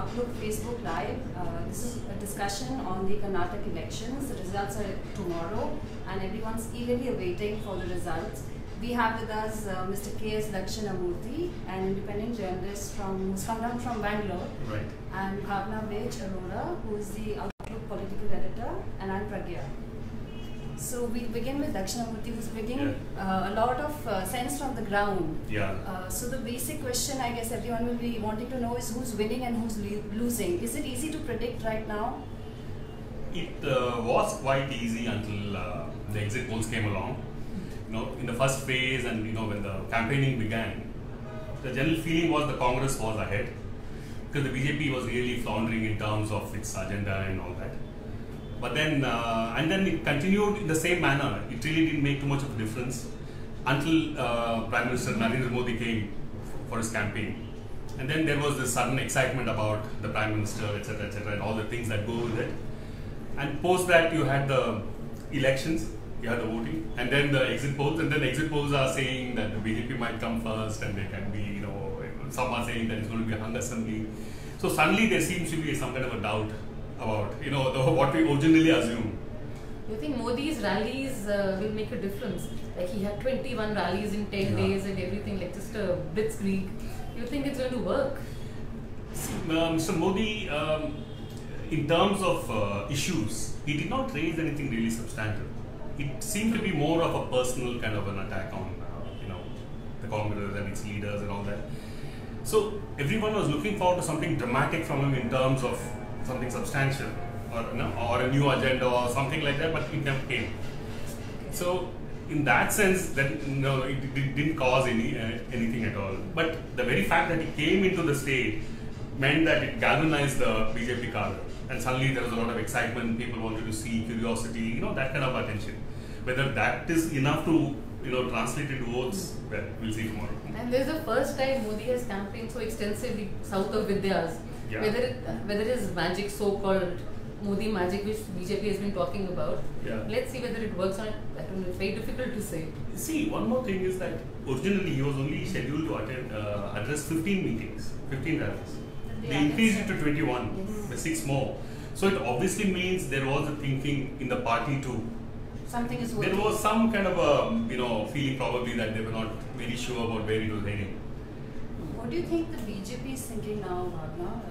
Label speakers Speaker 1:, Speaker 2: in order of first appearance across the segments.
Speaker 1: Outlook Facebook Live. This is a discussion on the Karnataka elections. The results are tomorrow and everyone's eagerly awaiting for the results. We have with us Mr. K.S. Dakshinamurthy, an independent journalist who's come down from Bangalore.
Speaker 2: Right.
Speaker 1: And Bhavna Vej Arora, who is the Outlook political editor, and I'm Pragya. So we'll begin with Dakshinamurthy, who's bringing a lot of sense from the ground.
Speaker 2: Yeah.
Speaker 1: So the basic question I guess everyone will be wanting to know is who's winning and who's losing. Is it easy to predict right now?
Speaker 2: It was quite easy until the exit polls came along. You know, in the first phase and when the campaigning began, the general feeling was the Congress was ahead because the BJP was really floundering in terms of its agenda and all that. But then, and then it continued in the same manner. It really didn't make too much of a difference until Prime Minister Narendra Modi came for his campaign. And then there was this sudden excitement about the Prime Minister, etc., and all the things that go with it. And post that, you had the elections, you had the voting, and then the exit polls. And then the exit polls are saying that the BJP might come first, and they can be, some are saying that it's going to be a hung assembly. So suddenly there seems to be some kind of a doubt about what we originally assumed.
Speaker 3: You think Modi's rallies will make a difference? Like he had 21 rallies in 10 days and everything, like just a blitzkrieg. You think it's going to work?
Speaker 2: See, Mr. Modi, in terms of issues, he did not raise anything really substantive. It seemed to be more of a personal kind of an attack on the Congress and its leaders and all that. So everyone was looking forward to something dramatic from him in terms of something substantial or a new agenda or something like that, but it never came. So in that sense, that it didn't cause anything at all. But the very fact that he came into the state meant that it galvanized the BJP cadre, and suddenly there was a lot of excitement. People wanted to see, curiosity, that kind of attention. Whether that is enough to translate into votes, well, we'll see tomorrow.
Speaker 3: And this is the first time Modi has campaigned so extensively south of Vidyas.
Speaker 2: Yeah.
Speaker 3: Whether his magic, so-called Modi magic, which BJP has been talking about, let's see whether it works or not. I don't know, it's very difficult to say.
Speaker 2: See, one more thing is that originally he was only scheduled to address 15 meetings, 15 rallies. They increased it to 21, with 6 more. So it obviously means there was a thinking in the party too.
Speaker 1: Something is working.
Speaker 2: There was some kind of a feeling probably that they were not very sure about where it was heading.
Speaker 1: What do you think the BJP is thinking now, Bhavna?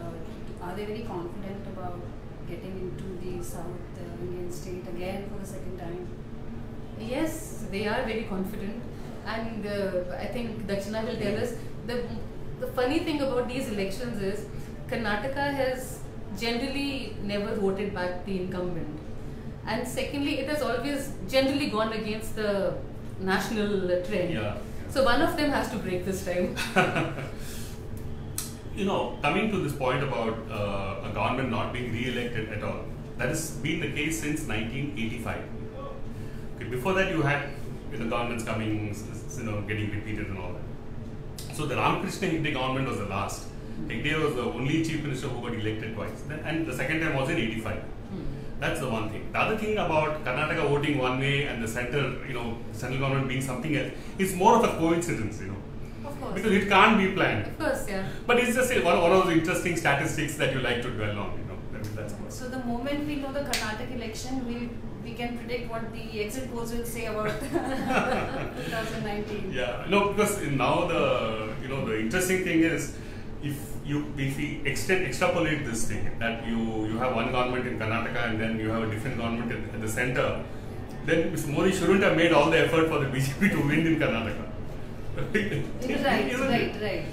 Speaker 1: Are they very confident about getting into the South Indian state again for the second time?
Speaker 3: Yes, they are very confident, and I think Dakshina will tell us. The funny thing about these elections is Karnataka has generally never voted back the incumbent, and secondly, it has always generally gone against the national trend.
Speaker 2: Yeah.
Speaker 3: So one of them has to break this time.
Speaker 2: Coming to this point about a government not being re-elected at all, that has been the case since 1985. Okay, before that, you had governments coming, getting repeated and all that. So the Ramakrishna Hegde government was the last. Hegde was the only chief minister who got elected twice, and the second time was in 85. That's the one thing. The other thing about Karnataka voting one way and the central government being something else, it's more of a coincidence,
Speaker 3: Of course.
Speaker 2: because it can't be planned.
Speaker 3: Of course, yeah.
Speaker 2: But it's just one of those interesting statistics that you like to dwell on, that's what.
Speaker 1: So the moment we know the Karnataka election, we can predict what the exit polls will say about 2019.
Speaker 2: Yeah, no, because now the interesting thing is if we extrapolate this thing, that you have one government in Karnataka and then you have a different government at the center, then Mr. Modi shouldn't have made all the effort for the BJP to win in Karnataka.
Speaker 1: Right.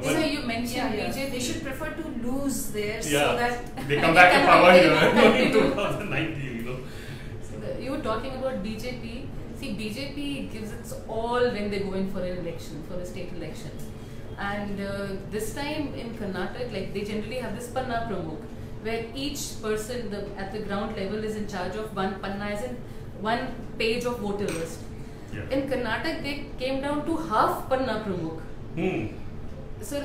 Speaker 3: So you mentioned BJP.
Speaker 1: They should prefer to lose there so
Speaker 2: Yeah,
Speaker 1: that
Speaker 2: they come back to power in 2019.
Speaker 3: You were talking about BJP. See, BJP gives its all when they go in for an election, for a state election. And this time in Karnataka, they generally have this Panna Pramukh, where each person at the ground level is in charge of one Panna, as in one page of voter list.
Speaker 2: Yeah.
Speaker 3: In Karnataka, they came down to half Panna Pramukh. So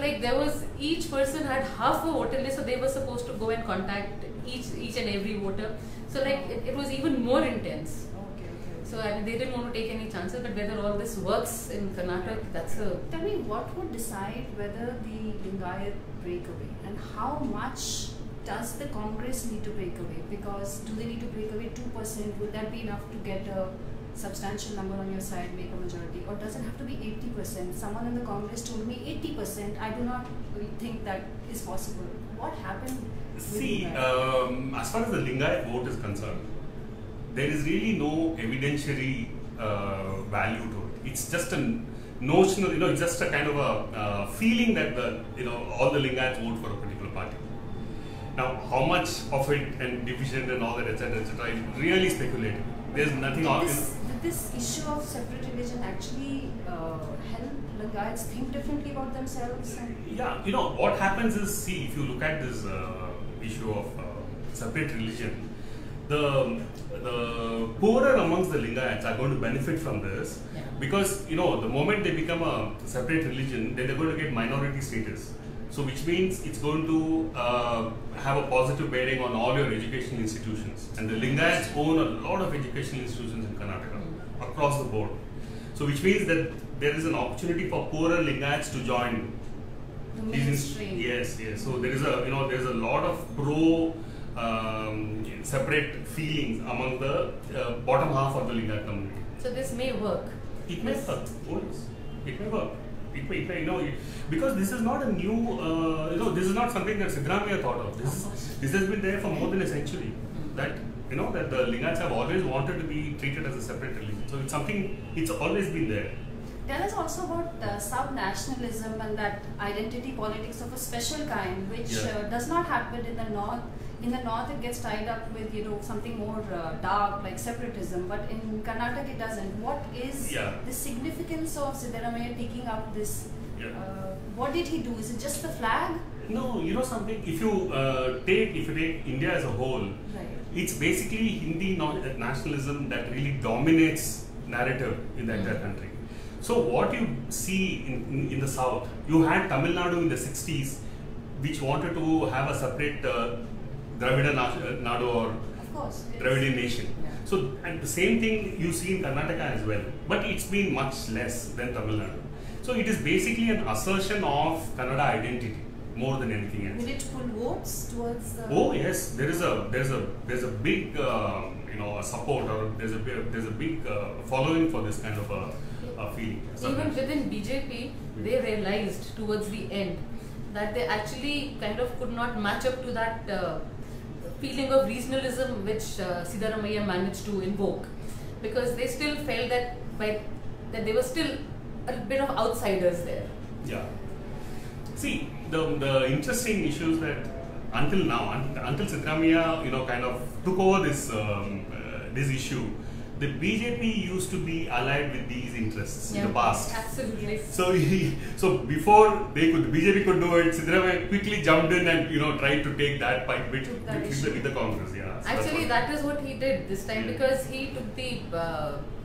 Speaker 3: each person had half a voter list, so they were supposed to go and contact each and every voter. So it was even more intense.
Speaker 1: okay.
Speaker 3: So I mean, they didn't want to take any chances, but whether all this works in Karnataka, that's a...
Speaker 1: Tell me, what would decide whether the Lingayat break away, and how much does the Congress need to break away? Because do they need to break away 2%? Would that be enough to get a substantial number on your side, make a majority? Or does it have to be 80%? Someone in the Congress told me 80%. I do not think that is possible. What happened with
Speaker 2: See,
Speaker 1: Lingayat?
Speaker 2: as far as the Lingayat vote is concerned, there is really no evidentiary value to it. It's just a notional, it's just a kind of a feeling that all the Lingayats vote for a particular party. Now, how much of it and division and all that, etc., is really speculative. There's nothing on.
Speaker 1: Did this issue of separate religion actually help Lingayats think differently about themselves?
Speaker 2: Yeah, what happens is, see, if you look at this issue of separate religion, the poorer amongst the Lingayats are going to benefit from this, because the moment they become a separate religion, then they're going to get minority status. So which means it's going to have a positive bearing on all your educational institutions. And the Lingayats own a lot of educational institutions in Karnataka across the board. So which means that there is an opportunity for poorer Lingayats to join
Speaker 1: The mainstream.
Speaker 2: Yes. So there is a lot of separate feelings among the bottom half of the Lingayat community.
Speaker 3: So this may work.
Speaker 2: It may work. It may work. Because this is not a new, this is not something that Siddaramaiah thought of. This has been there for more than a century. That that the Lingayats have always wanted to be treated as a separate religion. So it's something, it's always been there.
Speaker 1: Tell us also about sub-nationalism and that identity politics of a special kind, which does not happen in the north. In the north, it gets tied up with something more dark like separatism, but in Karnataka it doesn't. What is the significance of Siddaramaiah taking up this? What did he do? Is it just the flag?
Speaker 2: No, something. If you take India as a whole, it's basically Hindi nationalism that really dominates narrative in the entire country. So what you see in the south, you had Tamil Nadu in the 60s, which wanted to have a separate Dravida Nadu or Dravidian nation. So, and the same thing you see in Karnataka as well, but it's been much less than Tamil Nadu. So it is basically an assertion of Kannada identity more than anything else.
Speaker 1: Will it pull votes towards the...
Speaker 2: Oh yes, there's a big support, or there's a big following for this kind of a feeling.
Speaker 3: Even within BJP, they realized towards the end that they actually kind of could not match up to that feeling of regionalism which Siddaramaiah managed to invoke, because they still felt that that they were still a bit of outsiders there.
Speaker 2: Yeah. See, the interesting issues that until now, until Siddaramaiah, kind of took over this issue, the BJP used to be allied with these interests in the past.
Speaker 3: Absolutely.
Speaker 2: So before the BJP could do it, Siddaramaiah quickly jumped in and tried to take that fight with the Congress. Yeah. So
Speaker 3: actually, that is what he did this time, because he took the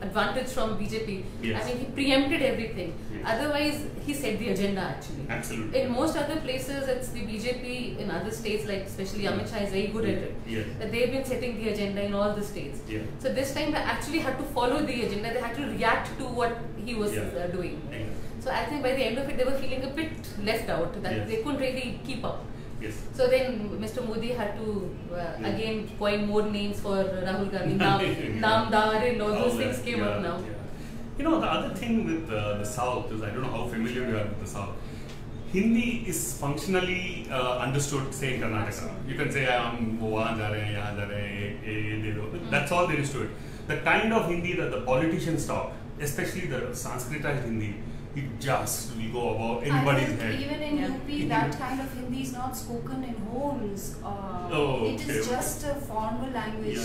Speaker 3: advantage from BJP.
Speaker 2: Yes.
Speaker 3: I mean, he preempted everything. Yes. Otherwise, he set the agenda actually.
Speaker 2: Absolutely.
Speaker 3: In most other places, it's the BJP in other states, like especially Amit Shah is very good at it.
Speaker 2: Yes.
Speaker 3: That they've been setting the agenda in all the states.
Speaker 2: Yeah.
Speaker 3: So this time they actually had to follow the agenda. They had to react to what he was doing.
Speaker 2: Yeah.
Speaker 3: So I think by the end of it, they were feeling a bit left out. That they couldn't really keep up.
Speaker 2: Yes.
Speaker 3: So then Mr. Modi had to again coin more names for Rahul Gandhi. Namdar and all those things came up now.
Speaker 2: Yeah. The other thing with the South is, I don't know how familiar you are with the South. Hindi is functionally understood, say in Karnataka. You can say, that's all there is to it. The kind of Hindi that the politicians talk, especially the Sanskritized Hindi, it just will go above anybody's head.
Speaker 1: Even in UP, that kind of Hindi is not spoken in homes. It is just a formal language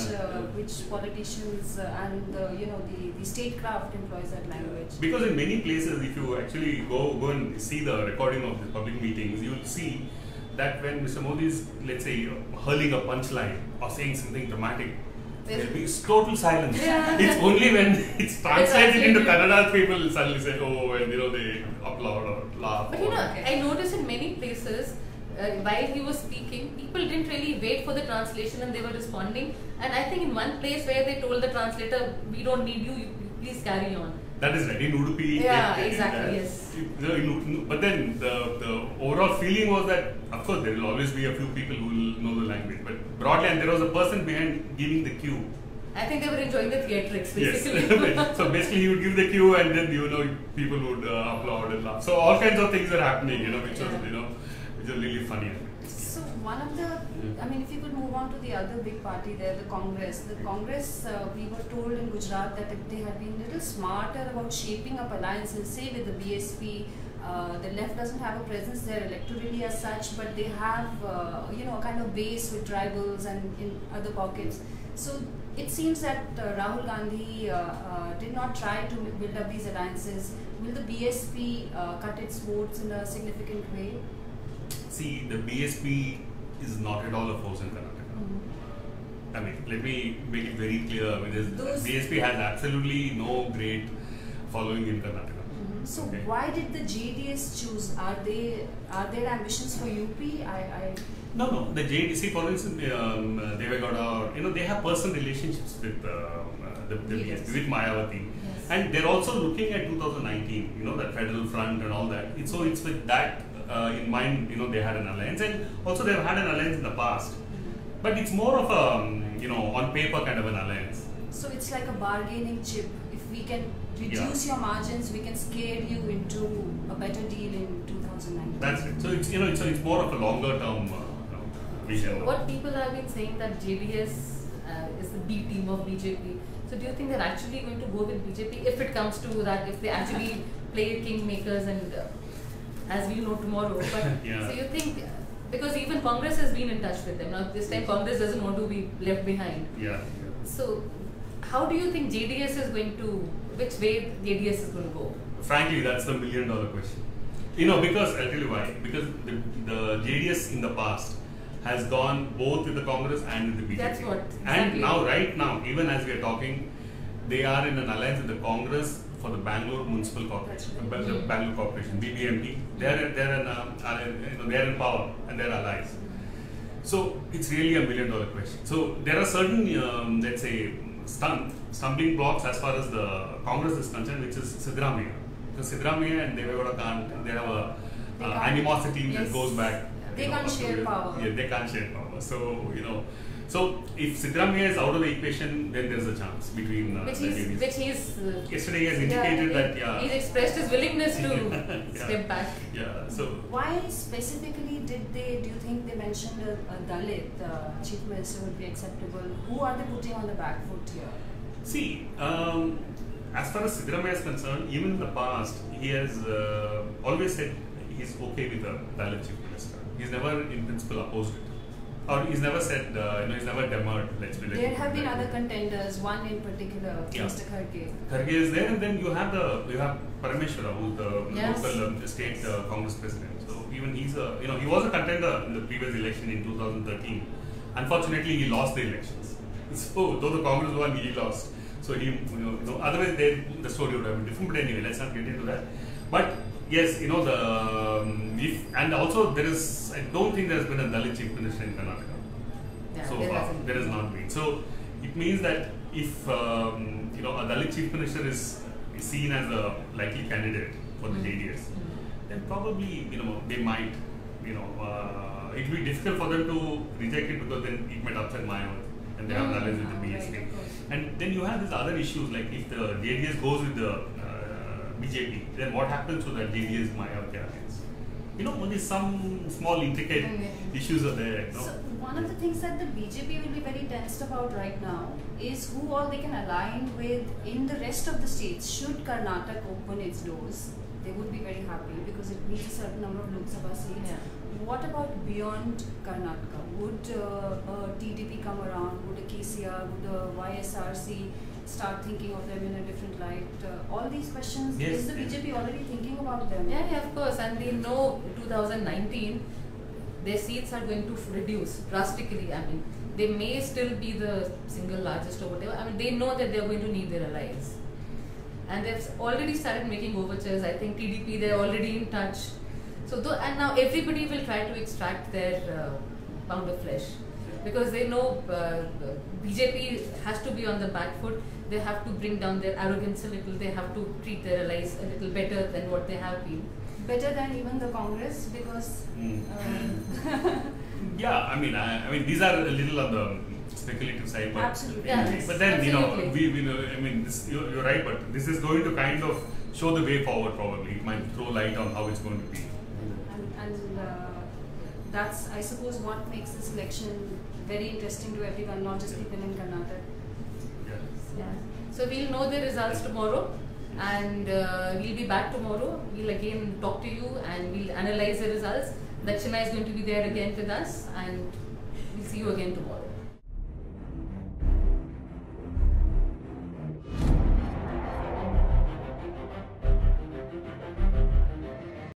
Speaker 1: which politicians and the statecraft employs that language.
Speaker 2: Because in many places, if you actually go and see the recording of the public meetings, you will see that when Mr. Modi is, let's say, hurling a punchline or saying something dramatic, there will be total silence. It's only when it's translated into Kannada, people suddenly say, oh, and they applaud or laugh.
Speaker 3: But I notice in many places, while he was speaking, people didn't really wait for the translation and they were responding. And I think in one place where they told the translator, we don't need you, you please carry on.
Speaker 2: That is right. In Udupi,
Speaker 3: yeah, exactly. Yes.
Speaker 2: But then the overall feeling was that, of course, there will always be a few people who will know the language. But broadly, and there was a person behind giving the cue.
Speaker 3: I think they were enjoying the theatrics, basically.
Speaker 2: Yes. So basically, he would give the cue, and then people would applaud and laugh. So all kinds of things were happening, which was which was really funny.
Speaker 1: So one of the, I mean, if you could move on to the other big party there, the Congress. The Congress, we were told in Gujarat that if they had been a little smarter about shaping up alliances, say with the BSP, the left doesn't have a presence there electorally as such, but they have, a kind of base with tribals and in other pockets. So it seems that Rahul Gandhi did not try to build up these alliances. Will the BSP cut its votes in a significant way?
Speaker 2: See, the BSP is not at all a force in Karnataka. I mean, let me make it very clear. BSP has absolutely no great following in Karnataka.
Speaker 1: So why did the JDS choose? Are there ambitions for UP?
Speaker 2: No. The JDC, for instance, Devegowda, they have personal relationships with the BSP, with Mayawati. Yes. And they're also looking at 2019, that federal front and all that. So it's with that in mind, they had an alliance. And also they've had an alliance in the past. But it's more of a, on paper kind of an alliance.
Speaker 1: So it's like a bargaining chip. If we can reduce your margins, we can scale you into a better deal in 2019.
Speaker 2: That's it. So it's more of a longer term vision.
Speaker 3: What people have been saying that JDS is the B team of BJP. So do you think they're actually going to go with BJP if it comes to that? If they actually play kingmakers and as we know tomorrow, but so you think, because even Congress has been in touch with them now, this time Congress doesn't want to be left behind. So how do you think JDS is going to, which way JDS is going to go?
Speaker 2: Frankly, that's the $1 million question. Because I'll tell you why. Because the JDS in the past has gone both with the Congress and with the BJP.
Speaker 3: That's what.
Speaker 2: And now, right now, even as we are talking, they are in an alliance with the Congress for the Bangalore Municipal Corporation, the Bangalore Corporation, BBMP. They're in power and they're allies. So it's really $1 million question. So there are certain, let's say, stumbling blocks as far as the Congress is concerned, which is Siddaramaiah. Because Siddaramaiah and Devegowda can't, they have a animosity that goes back.
Speaker 1: They can't share power.
Speaker 2: Yeah, they can't share power. So, so if Siddaramaiah is out of the equation, then there's a chance between yesterday he has indicated that
Speaker 3: he's expressed his willingness to step back.
Speaker 2: So
Speaker 1: why specifically do you think they mentioned a Dalit chief minister would be acceptable? Who are they putting on the back foot here?
Speaker 2: See, as far as Siddaramaiah is concerned, even in the past, he has always said he's okay with a Dalit chief minister. He's never in principle opposed it. Or he's never said, he's never demurred, let's be
Speaker 1: There have been other contenders, one in particular, Mr. Kharge.
Speaker 2: Kharge is there, and then you have Parameshwara, who's the local state Congress president. So even he's he was a contender in the previous election in 2013. Unfortunately, he lost the elections. So though the Congress won, he lost. So he, otherwise the story would have been different. But anyway, let's not get into that. But yes, and also I don't think there has been a Dalit chief minister in Karnataka so far. There has not been. So it means that if a Dalit chief minister is seen as a likely candidate for the JDS, then probably they might it will be difficult for them to reject it, because then it might upset Mayawati and they have an alliance with the BSP.
Speaker 1: Right,
Speaker 2: and then you have these other issues, like if the JDS goes with the BJP, then what happens to that JDS Mayawati alliance? Only some small intricate issues are there.
Speaker 1: So one of the things that the BJP will be very tensed about right now is who all they can align with in the rest of the states. Should Karnataka open its doors, they would be very happy because it needs a certain number of Lok Sabha seats. What about beyond Karnataka? Would TDP come around? Would a KCR, would a YSRC start thinking of them in a different light? All these questions, is the BJP already thinking about them?
Speaker 3: Yeah, of course. And they know 2019, their seats are going to reduce drastically. I mean, they may still be the single largest or whatever. I mean, they know that they're going to need their allies. And they've already started making overtures. I think TDP, they're already in touch. So and now everybody will try to extract their pound of flesh, because they know BJP has to be on the back foot. They have to bring down their arrogance a little. They have to treat their allies a little better than what they have been.
Speaker 1: Better than even the Congress, because.
Speaker 2: Yeah, I mean, these are a little on the speculative side, but
Speaker 1: Absolutely.
Speaker 2: but then
Speaker 3: Absolutely.
Speaker 2: we know, I mean, you're right, but this is going to kind of show the way forward. Probably it might throw light on how it's going to be.
Speaker 1: And that's, I suppose, what makes this election very interesting to everyone, not just people in Karnataka.
Speaker 2: Yeah.
Speaker 3: Yeah. So we'll know the results tomorrow, and we'll be back tomorrow. We'll again talk to you and we'll analyze the results. Dakshina is going to be there again with us, and we'll see you again tomorrow.